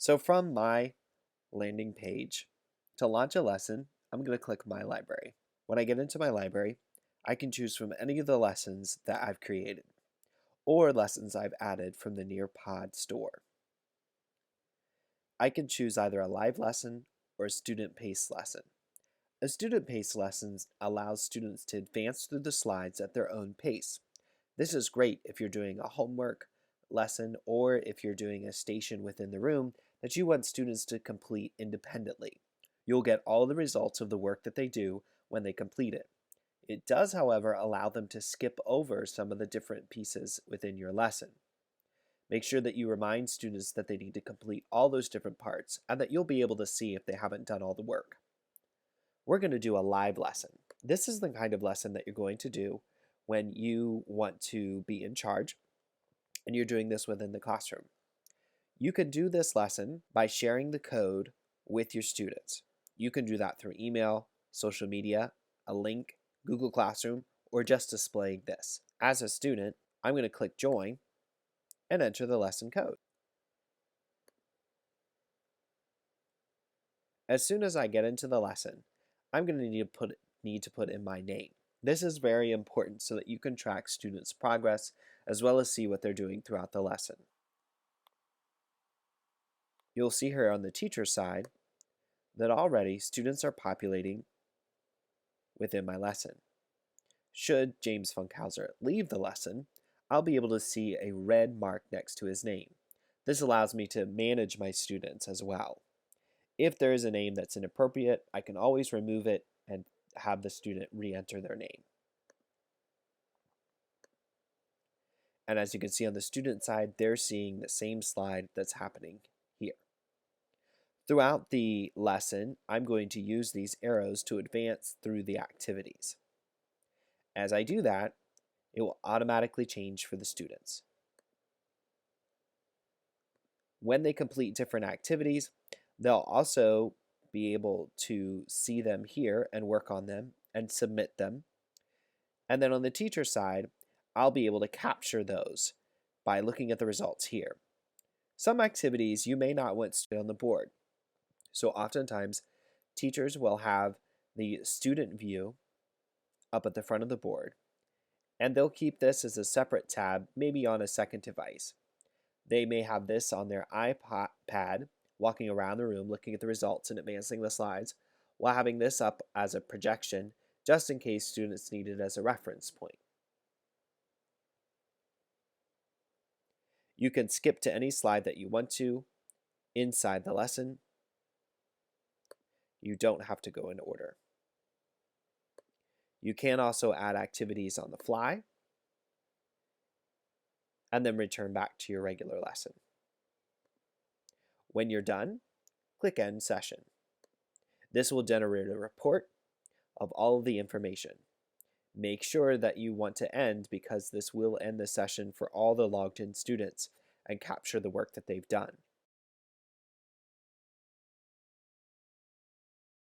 So from my landing page, to launch a lesson, I'm going to click My Library. When I get into my library, I can choose from any of the lessons that I've created or lessons I've added from the Nearpod store. I can choose either a live lesson or a student-paced lesson. A student-paced lesson allows students to advance through the slides at their own pace. This is great if you're doing a homework lesson or if you're doing a station within the room that you want students to complete independently. You'll get all the results of the work that they do when they complete it. It does, however, allow them to skip over some of the different pieces within your lesson. Make sure that you remind students that they need to complete all those different parts and that you'll be able to see if they haven't done all the work. We're going to do a live lesson. This is the kind of lesson that you're going to do when you want to be in charge and you're doing this within the classroom. You can do this lesson by sharing the code with your students. You can do that through email, social media, a link, Google Classroom, or just displaying this. As a student, I'm going to click Join and enter the lesson code. As soon as I get into the lesson, I'm going to need to put in my name. This is very important so that you can track students' progress as well as see what they're doing throughout the lesson. You'll see here on the teacher side that already students are populating within my lesson. Should James Funkhauser leave the lesson, I'll be able to see a red mark next to his name. This allows me to manage my students as well. If there is a name that's inappropriate, I can always remove it and have the student re-enter their name. And as you can see on the student side, they're seeing the same slide that's happening here. Throughout the lesson, I'm going to use these arrows to advance through the activities. As I do that, it will automatically change for the students. When they complete different activities, they'll also be able to see them here and work on them and submit them. And then on the teacher side, I'll be able to capture those by looking at the results here. Some activities you may not want to stay on the board. So oftentimes, teachers will have the student view up at the front of the board, and they'll keep this as a separate tab, maybe on a second device. They may have this on their iPad, walking around the room, looking at the results and advancing the slides, while having this up as a projection, just in case students need it as a reference point. You can skip to any slide that you want to inside the lesson. You don't have to go in order. You can also add activities on the fly and then return back to your regular lesson. When you're done, click End Session. This will generate a report of all of the information. Make sure that you want to end because this will end the session for all the logged in students and capture the work that they've done.